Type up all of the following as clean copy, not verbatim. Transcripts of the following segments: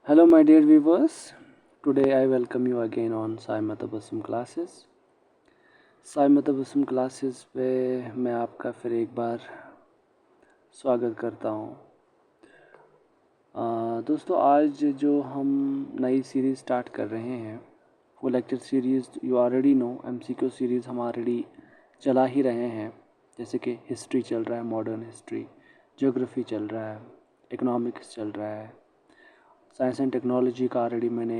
Hello, my dear viewers. Today I welcome you again on Sai Matabasum classes. Sai Matabasum classes पे मैं आपका फिर एक बार स्वागत करता हूँ। दोस्तों, आज जो हम नई सीरीज़ स्टार्ट कर रहे हैं वो lecture series you already no, MCQ series हम ऑलरेडी चला ही रहे हैं। जैसे कि हिस्ट्री चल रहा है, मॉडर्न हिस्ट्री, ज्योग्राफी चल रहा है, इकोनॉमिक्स चल रहा है, साइंस एंड टेक्नोलॉजी का ऑलरेडी मैंने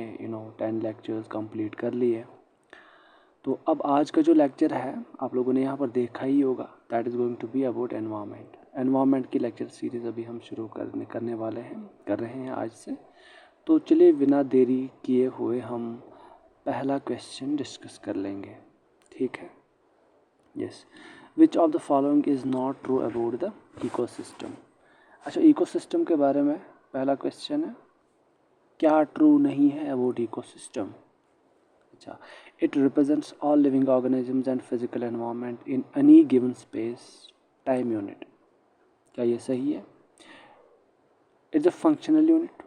10 लेक्चर्स कंप्लीट कर लिए। तो अब आज का जो लेक्चर है आप लोगों ने यहाँ पर देखा ही होगा, that is going to be about environment. Environment की लेक्चर सीरीज़ अभी हम शुरू करने वाले हैं, कर रहे हैं आज से। तो चलिए बिना देरी किए हुए हम पहला क्वेश्चन डिस्कस कर लेंगे, ठीक है। Yes, which of the following is not true about the ecosystem. अच्छा, इकोसिस्टम के बारे में पहला क्वेश्चन है, क्या ट्रू नहीं है अबाउट इकोसिस्टम। अच्छा, it represents all living organisms and physical environment in any given space time unit. क्या ये सही है? इट्स अ फंक्शनल यूनिट,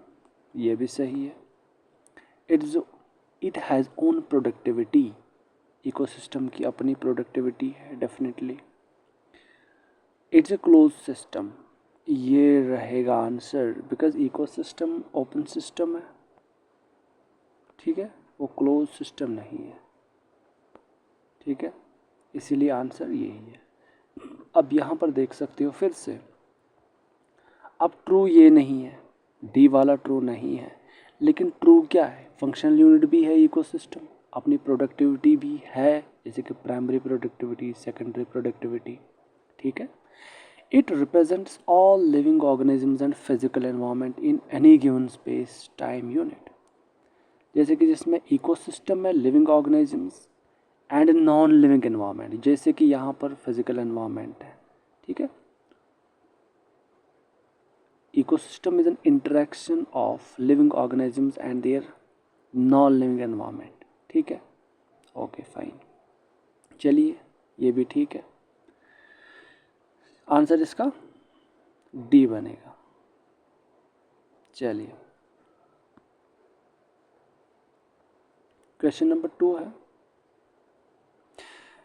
ये भी सही है। It has own productivity, ecosystem की अपनी प्रोडक्टिविटी है definitely. It's a close system, ये रहेगा answer, because ecosystem open system है, ठीक है, वो क्लोज सिस्टम नहीं है, ठीक है, इसीलिए आंसर यही है। अब यहाँ पर देख सकते हो फिर से, अब ट्रू ये नहीं है, डी वाला ट्रू नहीं है, लेकिन ट्रू क्या है, फंक्शनल यूनिट भी है इकोसिस्टम, अपनी प्रोडक्टिविटी भी है, जैसे कि प्राइमरी प्रोडक्टिविटी, सेकेंडरी प्रोडक्टिविटी, ठीक है। It represents all living organisms and physical environment in any given space time unit, जैसे कि जिसमें इकोसिस्टम में living organisms and non living environment, जैसे कि यहाँ पर फिजिकल एनवायरनमेंट है, ठीक है। ecosystem is an interaction of living organisms and their non living environment, ठीक है, ओके फाइन। चलिए ये भी ठीक है, आंसर इसका डी बनेगा। चलिए क्वेश्चन नंबर 2 है,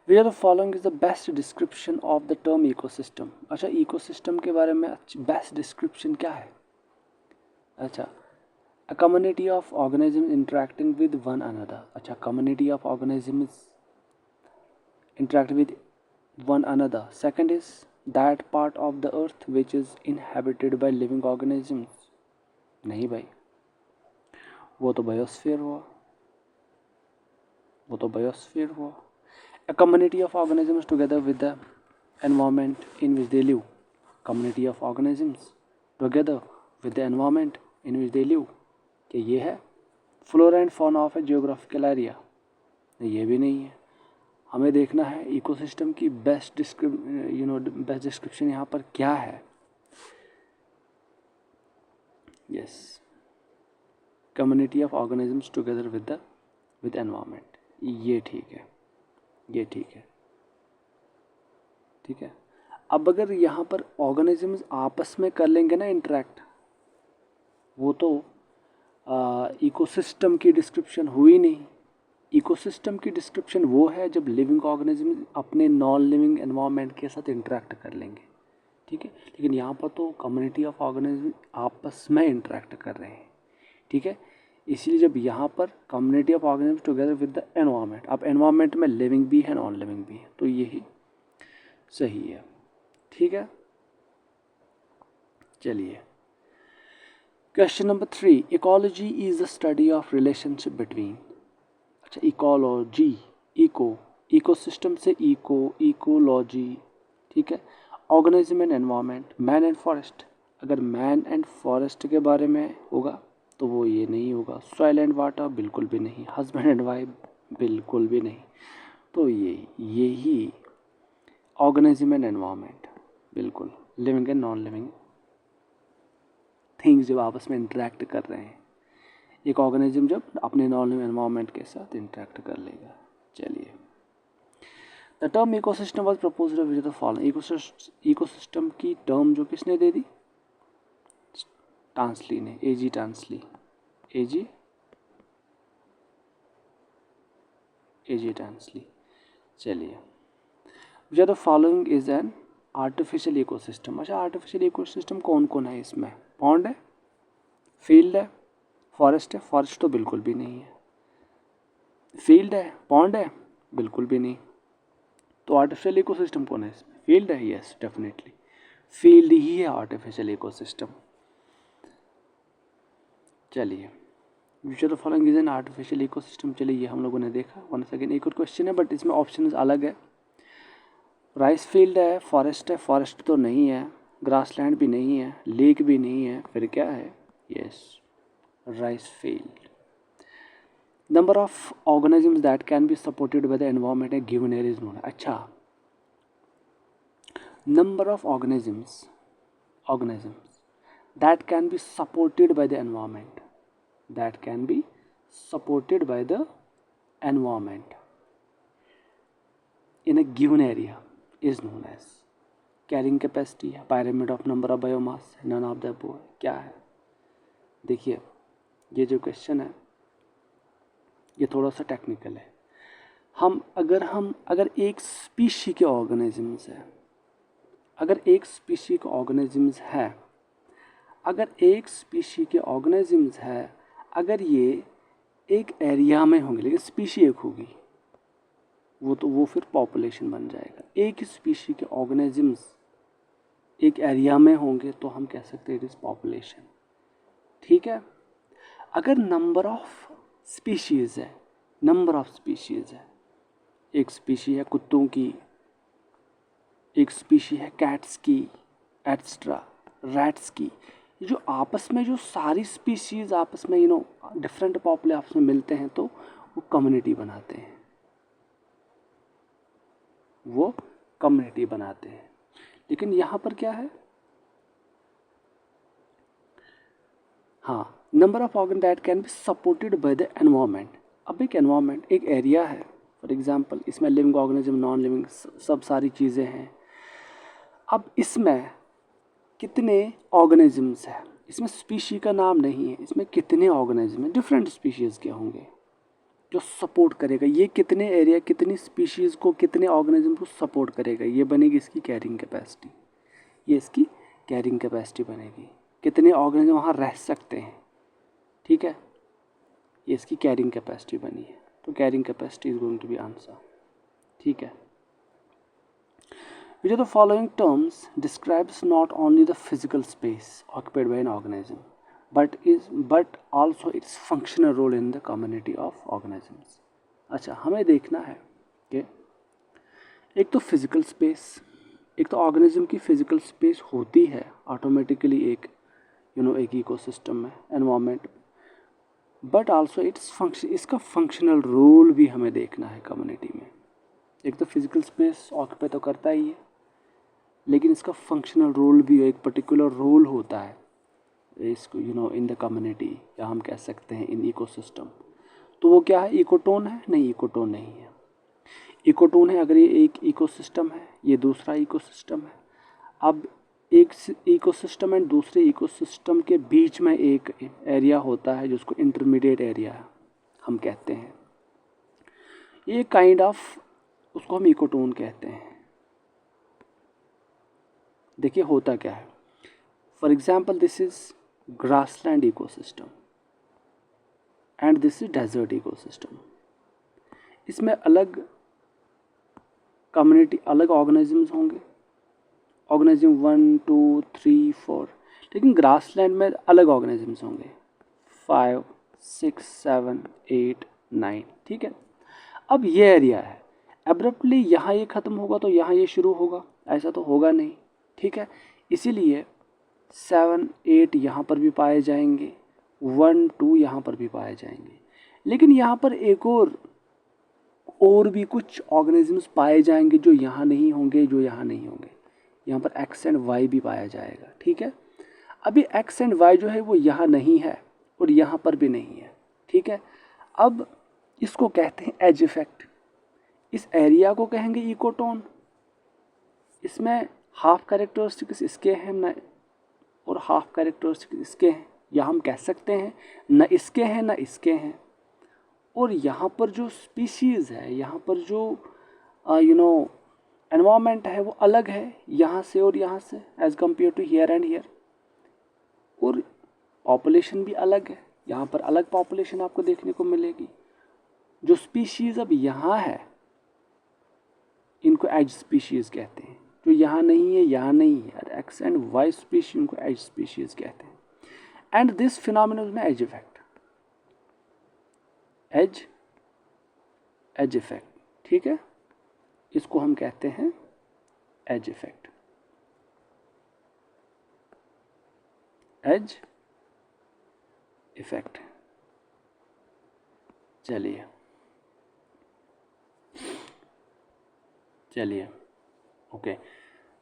we are the following is the best description of the term ecosystem. अच्छा, इकोसिस्टम के बारे में बेस्ट डिस्क्रिप्शन क्या है? अच्छा, a community of organisms interacting with one another। अच्छा, community of organisms interact with one another। Second is that part of the earth which is inhabited by living organisms। नहीं भाई, वो तो बायोस्फीयर हुआ, वो तो बायोस्फीयर हुआ। A community of organisms together with the environment in which they live। community of organisms together with the environment in which they live, क्या ये है? Flora and fauna of A geographical area, ये भी नहीं है। हमें देखना है इकोसिस्टम की बेस्ट डिस्क्रिप्शन यहाँ पर क्या है। Yes, community of organisms together with environment, ये ठीक है, ये ठीक है, ठीक है। अब अगर यहाँ पर ऑर्गेनिजम्स आपस में कर लेंगे ना इंटरेक्ट, वो तो इकोसिस्टम की डिस्क्रिप्शन हुई नहीं। इकोसिस्टम की डिस्क्रिप्शन वो है जब लिविंग ऑर्गेनिज्म अपने नॉन लिविंग एनवायरनमेंट के साथ इंटरेक्ट कर लेंगे, ठीक है। लेकिन यहाँ पर तो कम्युनिटी ऑफ ऑर्गेनिज्म आपस में इंटरेक्ट कर रहे हैं, ठीक है। इसलिए जब यहाँ पर community of organism together with the environment, अब एनवायरनमेंट में लिविंग भी है नॉन लिविंग भी है, तो यही सही है, ठीक है। चलिए question number 3, ecology is the study of relationship between. अच्छा, इकोलॉजी, इकोसिस्टम से इकोलॉजी, ठीक है। Organism and environment, man and forest, अगर मैन एंड फॉरेस्ट के बारे में होगा तो वो ये नहीं होगा। सॉइल एंड वाटर बिल्कुल भी नहीं, हस्बैंड एंड वाइफ बिल्कुल भी नहीं, तो यही ऑर्गेनिज्म एंड एनवायरनमेंट, बिल्कुल living and non living things जब आपस में इंटरेक्ट कर रहे हैं, एक ऑर्गेनिज्म जब अपने नॉन लिविंग एनवायरनमेंट के साथ इंटरेक्ट कर लेगा। चलिए, the term ecosystem was proposed with the following. Ecosystem की टर्म जो किसने दे दी? टांसली ने, एजी टांसली। A G Tansley. चलिए, which are the following is an artificial ecosystem. अच्छा, आर्टिफिशियल इकोसिस्टम कौन कौन है इसमें? पॉन्ड है, फील्ड है, फॉरेस्ट है। फॉरेस्ट तो बिल्कुल भी नहीं है। फील्ड है, पॉन्ड है, बिल्कुल भी नहीं। तो आर्टिफिशियल इकोसिस्टम कौन है इसमें? फील्ड है। यस, डेफिनेटली फील्ड ही है आर्टिफिशियल इकोसिस्टम। चलिए, विच of the following is an artificial ecosystem. चलिए, ये हम लोगों ने देखा। वन सेकेंड, एक और क्वेश्चन है बट इसमें ऑप्शन अलग है। राइस फील्ड है, फॉरेस्ट है, फॉरेस्ट तो नहीं है, ग्रासलैंड भी नहीं है, लेक भी नहीं है, फिर क्या है? Yes, rice field. Number of organisms that can be supported by the environment A given area is known. अच्छा, number of organisms that can be supported by the environment in a given area is known as carrying capacity, pyramid of number of biomass, none of the above। क्या है? देखिए, ये जो question है ये थोड़ा सा टेक्निकल है। अगर एक स्पीशी के ऑर्गेनिजम्स है, अगर एक स्पीशी के ऑर्गेनिजम्स है, अगर ये एक एरिया में होंगे, लेकिन स्पीशी एक होगी, वो फिर पॉपुलेशन बन जाएगा। एक स्पीशी के ऑर्गेनिजम्स एक एरिया में होंगे तो हम कह सकते हैं इट इज़ पॉपुलेशन। ठीक है। अगर नंबर ऑफ स्पीशीज़ है, एक स्पीशी है कुत्तों की, एक स्पीशी है कैट्स की, एट्सट्रा, रैट्स की, जो आपस में जो सारी स्पीशीज़ आपस में डिफरेंट पॉपुलेशन आपस में मिलते हैं तो वो कम्युनिटी बनाते हैं। लेकिन यहाँ पर क्या है? हाँ, number of organ that can be supported by the environment. अब एक एनवायरनमेंट एक एरिया है, फॉर एग्जांपल इसमें लिविंग ऑर्गेनिज्म, नॉन लिविंग, सब सारी चीज़ें हैं। अब इसमें कितने ऑर्गेनिजम्स हैं? इसमें स्पीशी का नाम नहीं है, इसमें कितने ऑर्गेनिज्म हैं, डिफरेंट स्पीशीज़ के होंगे जो सपोर्ट करेगा। ये कितने एरिया, कितनी स्पीशीज़ को, कितने ऑर्गेनिज्म को सपोर्ट करेगा, ये बनेगी इसकी कैरिंग कैपेसिटी। ये इसकी कैरिंग कैपेसिटी बनेगी, कितने ऑर्गेनिज्म वहाँ रह सकते हैं। ठीक है, ये इसकी कैरिंग कैपेसिटी बनी है। तो carrying capacity is going to be answer. ठीक है। Which of the following terms describes not only the physical space occupied by an organism, but also its functional role in the community of organisms? अच्छा, हमें देखना है कि एक तो physical space, एक तो ऑर्गेनिज्म की फिजिकल स्पेस होती है ऑटोमेटिकली एक इकोसिस्टम में, environment, but also its function, इसका फंक्शनल रोल भी हमें देखना है कम्युनिटी में। एक तो फिजिकल स्पेस ऑक्यूपाई तो करता ही है, लेकिन इसका फंक्शनल रोल भी एक पर्टिकुलर रोल होता है इसको इन द कम्युनिटी, या हम कह सकते हैं इन इकोसिस्टम। तो वो क्या है? इकोटोन है? नहीं, इकोटोन नहीं है। इकोटोन है अगर ये एक इकोसिस्टम है, ये दूसरा इकोसिस्टम है। अब एक इकोसिस्टम एंड दूसरे इकोसिस्टम के बीच में एक एरिया होता है जिसको इंटरमीडिएट एरिया हम कहते हैं। ये काइंड ऑफ, उसको हम इकोटोन कहते हैं। देखिए होता क्या है, for example this is grassland ecosystem and this is desert ecosystem. इसमें अलग कम्युनिटी, अलग ऑर्गेनिजम्स होंगे, ऑर्गेनिज्म 1 2 3 4, लेकिन ग्रासलैंड में अलग ऑर्गेनिजम्स होंगे 5 6 7 8 9। ठीक है। अब ये एरिया है, एब्रप्टली यहाँ ये ख़त्म होगा तो यहाँ ये शुरू होगा, ऐसा तो होगा नहीं। ठीक है, इसीलिए 7 8 यहाँ पर भी पाए जाएंगे, 1 2 यहाँ पर भी पाए जाएंगे। लेकिन यहाँ पर एक और भी कुछ ऑर्गेनिजम्स पाए जाएंगे जो यहाँ नहीं होंगे, यहाँ पर एक्स एंड वाई भी पाया जाएगा। ठीक है, अभी एक्स एंड वाई जो है वो यहाँ नहीं है और यहाँ पर भी नहीं है। ठीक है, अब इसको कहते हैं एज इफेक्ट। इस एरिया को कहेंगे इकोटोन। इसमें हाफ कैरेक्टरिस्टिक्स इसके हैं और हाफ कैरेक्टरिस्टिक्स इसके हैं। या हम कह सकते हैं न इसके हैं न इसके हैं। और यहाँ पर जो स्पीशीज़ है, यहाँ पर जो एनवायरनमेंट है वो अलग है यहाँ से और यहाँ से, as compare to here and here. और पॉपुलेशन भी अलग है, यहाँ पर अलग पॉपुलेशन आपको देखने को मिलेगी। जो स्पीशीज़ अब यहाँ है इनको एज स्पीशीज़ कहते हैं, जो यहाँ नहीं है यहाँ नहीं है, एक्स एंड वाई स्पीशीज इनको एज स्पीशीज़ कहते हैं। एंड दिस फिनोमिना में एज इफेक्ट, एज इफेक्ट, ठीक है, इसको हम कहते हैं एज इफेक्ट, एज इफेक्ट। चलिए ओके,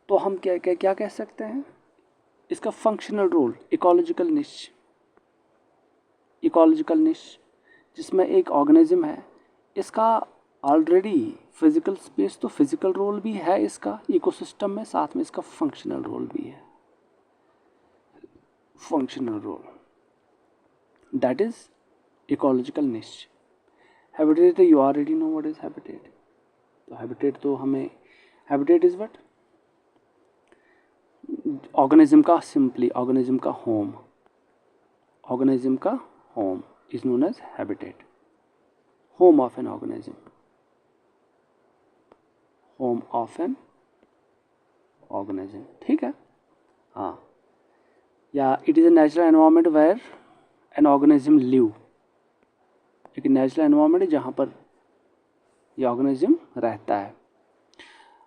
तो हम क्या कह सकते हैं इसका फंक्शनल रोल, इकोलॉजिकल निश, जिसमें एक ऑर्गेनिज्म है, इसका ऑलरेडी फिजिकल स्पेस, तो फिजिकल रोल भी है इसका इकोसिस्टम में, साथ में इसका फंक्शनल रोल भी है। Functional role that is ecological niche. Habitat, you already know what is habitat. तो हैबिटेट तो हमें, हैबिटेट इज व्हाट, ऑर्गेनिज्म का, सिंपली ऑर्गेनिज्म का होम, ऑर्गेनिज्म का home is known as habitat, home of an organism, home of an organism, ठीक है। हाँ, yeah it is a natural environment where an organism live, एक natural environment है जहाँ पर ये ऑर्गेनिज्म रहता है।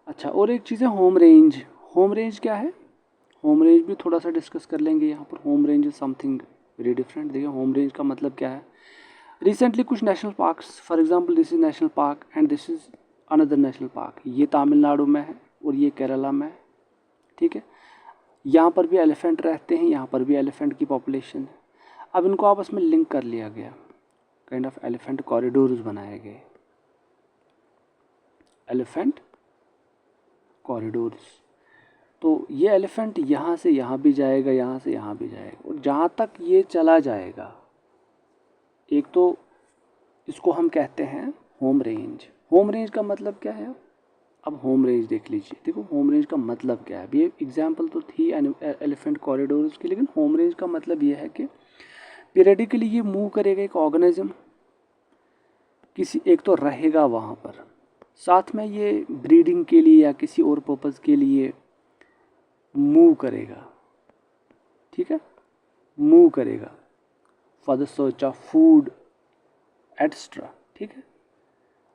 अच्छा, और एक चीज़ है होम रेंज। होम रेंज क्या है, होम रेंज भी थोड़ा सा डिस्कस कर लेंगे यहाँ पर। Home range is something very different. देखिए होम रेंज का मतलब क्या है, रिसेंटली कुछ national parks, for example this is national park and this is another national park, ये तमिलनाडु में है और ये केरला में है, ठीक है। यहाँ पर भी एलिफेंट रहते हैं, यहाँ पर भी एलिफेंट की पॉपुलेशन है। अब इनको आपस में लिंक कर लिया गया, काइंड ऑफ एलिफेंट कॉरिडोर्स बनाए गए, एलिफेंट कॉरिडोर्स। तो ये एलिफेंट यहाँ से यहाँ भी जाएगा, यहाँ से यहाँ भी जाएगा, और जहाँ तक ये चला जाएगा, एक तो इसको हम कहते हैं होम रेंज। होम रेंज का मतलब क्या है, अब होम रेंज देख लीजिए। देखो होम रेंज का मतलब क्या है, अभी एग्जाम्पल तो थी एलिफेंट कॉरिडोर्स की, लेकिन होम रेंज का मतलब ये है कि पीरियडिकली ये मूव करेगा एक ऑर्गेनिज्म, किसी एक तो रहेगा वहाँ पर, साथ में ये ब्रीडिंग के लिए या किसी और पर्पज़ के लिए मूव करेगा, ठीक है, मूव करेगा for the search of food etcetera, ठीक है।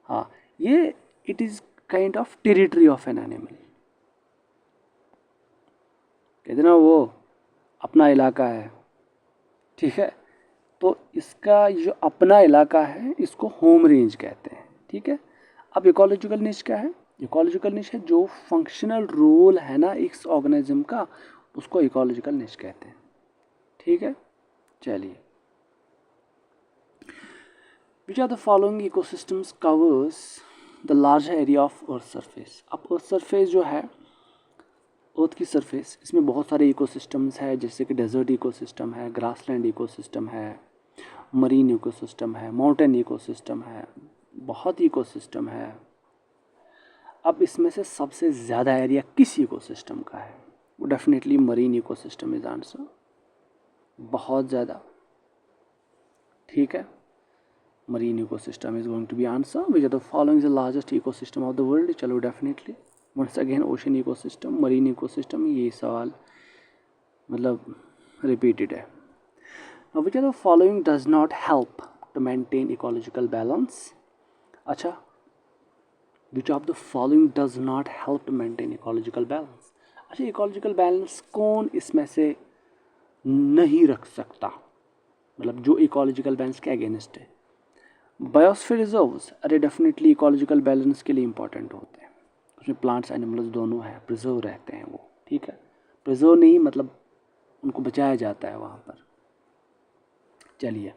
हाँ, ये it is kind of territory of an animal, कहते ना वो अपना इलाका है, ठीक है। तो इसका जो अपना इलाका है इसको होम रेंज कहते हैं, ठीक है। अब इकोलॉजिकल निश क्या है, इकोलॉजिकल निश है जो फंक्शनल रोल है ना इस ऑर्गेनिज्म का, उसको इकोलॉजिकल निश कहते हैं, ठीक है। चलिए, which are the following ecosystems covers the large area of earth surface. अब अर्थ सरफेस जो है, अर्थ की सरफेस, इसमें बहुत सारे इकोसिस्टम्स है, जैसे कि डेजर्ट इकोसिस्टम है, ग्रासलैंड इकोसिस्टम है, मरीन इकोसिस्टम है, माउंटेन इकोसिस्टम है, बहुत इकोसिस्टम है। अब इसमें से सबसे ज़्यादा एरिया किस इकोसिस्टम का है, वो definitely marine ecosystem is answer, बहुत ज़्यादा, ठीक है। Marine ecosystem is going to be answer. Which are the following the largest ecosystem of the world, चलो definitely once again ocean ecosystem, marine ecosystem, ये सवाल मतलब रिपीटेड है। Which are the following does not help to maintain ecological balance. अच्छा, which of the following does not help to maintain ecological balance. अच्छा, ecological balance कौन इसमें से नहीं रख सकता, मतलब जो इकोलॉजिकल बैलेंस के अगेंस्ट है। बायोस्फीयर रिजर्व्स, अरे डेफिनेटली इकोलॉजिकल बैलेंस के लिए इंपॉर्टेंट होते हैं, उसमें प्लांट्स एनिमल्स दोनों है, प्रिजर्व रहते हैं वो, ठीक है। प्रिजर्व नहीं मतलब उनको बचाया जाता है वहाँ पर। चलिए,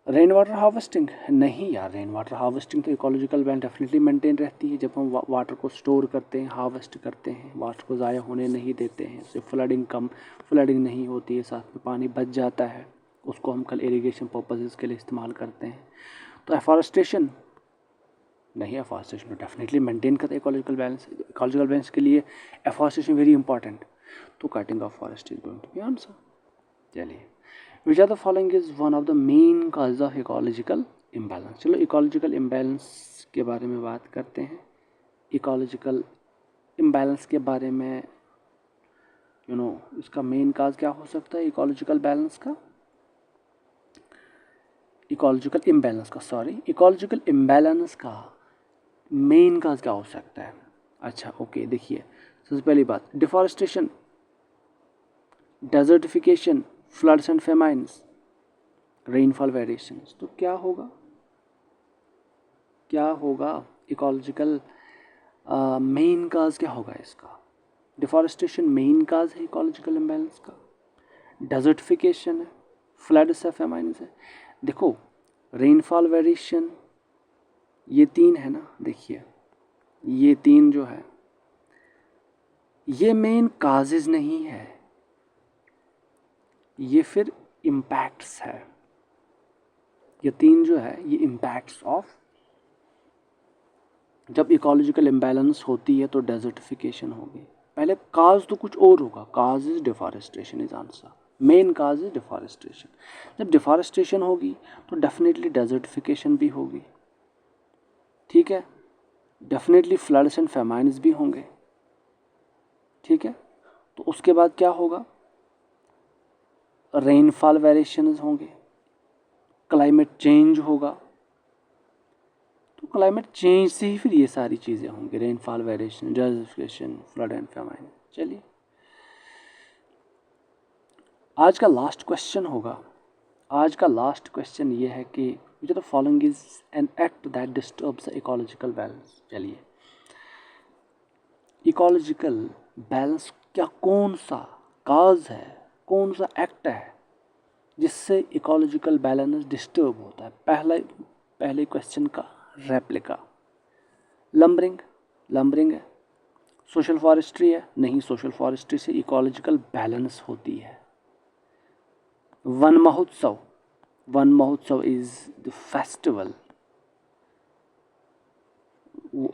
रेन वाटर हार्वेस्टिंग नहीं यार, रेन वाटर हार्वेस्टिंग तो इकोलॉजिकल बैलेंस डेफिनेटली मेंटेन रहती है जब हम वाटर को स्टोर करते हैं, हार्वेस्ट करते हैं, वाटर को ज़ाया होने नहीं देते हैं, उससे फ्लडिंग नहीं होती है, साथ में पानी बच जाता है, उसको हम कल इरिगेशन पर्पसेस के लिए इस्तेमाल करते हैं। तो एफॉरेस्टेशन नहीं, एफॉरेस्टेशन डेफिनेटली मेंटेन करता है इकोलॉजिकल बैलेंस के लिए एफॉरेस्टेशन वेरी इंपॉर्टेंट। तो cutting of forest is going to be answer. चलिए, which are the following is one of the main cause of ecological imbalance. चलो इकोलॉजिकल इम्बैलेंस के बारे में बात करते हैं। इकोलॉजिकल इम्बैलेंस के बारे में इसका मेन काज क्या हो सकता है इकोलॉजिकल इम्बैलेंस का मेन काज क्या हो सकता है। अच्छा ओके, देखिए सबसे पहली बात deforestation, desertification, floods and famines, rainfall variations. तो क्या होगा इकोलॉजिकल मेन काज क्या होगा इसका। डिफॉरेस्टेशन मेन काज है इकोलॉजिकल इम्बैलेंस का, डेजर्टिफिकेशन है, फ्लड्स है, फेमाइन्स है। देखो रेनफॉल वेरिएशन ये तीन है ना, देखिए ये तीन जो है ये मेन काजेज नहीं है, ये फिर इम्पैक्ट्स है। ये तीन जो है ये इम्पैक्ट्स ऑफ, जब इकोलॉजिकल इम्बैलेंस होती है तो डेजर्टिफिकेशन होगी। पहले काज तो कुछ और होगा, cause is deforestation is answer, main cause is deforestation. जब डिफॉरेस्टेशन होगी तो डेफिनेटली डेजर्टिफिकेशन भी होगी, ठीक है, डेफिनेटली फ्लड्स एंड फेमाइन्स भी होंगे, ठीक है। तो उसके बाद क्या होगा, रेनफॉल वेरिएशंस होंगे, क्लाइमेट चेंज होगा। तो क्लाइमेट चेंज से ही फिर ये सारी चीज़ें होंगी, rainfall variation, desertification, flood and famine. चलिए आज का लास्ट क्वेश्चन होगा, आज का लास्ट क्वेश्चन ये है कि which the following is an act that disturbs the ecological balance. चलिए इकोलॉजिकल बैलेंस क्या, कौन सा काज है, कौन सा एक्ट है जिससे इकोलॉजिकल बैलेंस डिस्टर्ब होता है। पहले क्वेश्चन का रेप्लिका, लंबरिंग है, सोशल फॉरेस्ट्री है, नहीं, सोशल फॉरेस्ट्री से इकोलॉजिकल बैलेंस होती है। वन महोत्सव इज द फेस्टिवल।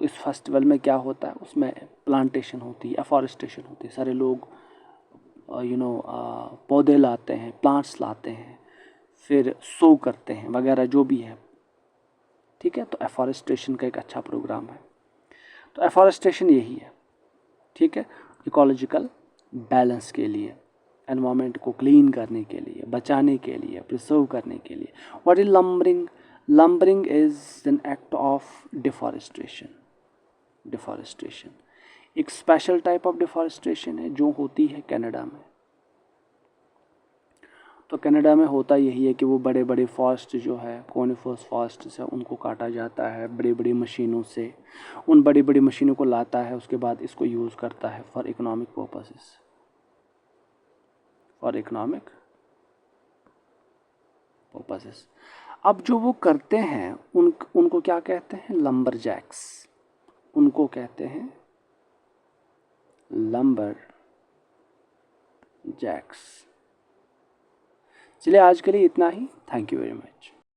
इस फेस्टिवल में क्या होता है, उसमें प्लांटेशन होती है, एफॉरेस्टेशन होती है, सारे लोग पौधे लाते हैं, प्लांट्स लाते हैं, फिर सो करते हैं वगैरह जो भी है, ठीक है। तो एफॉरेस्टेशन का एक अच्छा प्रोग्राम है। तो एफॉरेस्टेशन यही है, ठीक है, इकोलॉजिकल बैलेंस के लिए, एनवायरनमेंट को क्लीन करने के लिए, बचाने के लिए, प्रिजर्व करने के लिए। What is lumbering is an act of deforestation. एक स्पेशल टाइप ऑफ डिफॉरेस्टेशन है जो होती है कनाडा में। तो कनाडा में होता यही है कि वो बड़े बड़े फॉरेस्ट जो है, कॉनिफरस फॉरेस्ट से, उनको काटा जाता है बड़ी बड़ी मशीनों से, उन बड़ी बड़ी मशीनों को लाता है, उसके बाद इसको यूज़ करता है फॉर इकोनॉमिक पर्पसेस। अब जो वो करते हैं उनको क्या कहते हैं, लंबर जैक्स, उनको कहते हैं लंबर जैक्स। चलिए आज के लिए इतना ही, थैंक यू वेरी मच।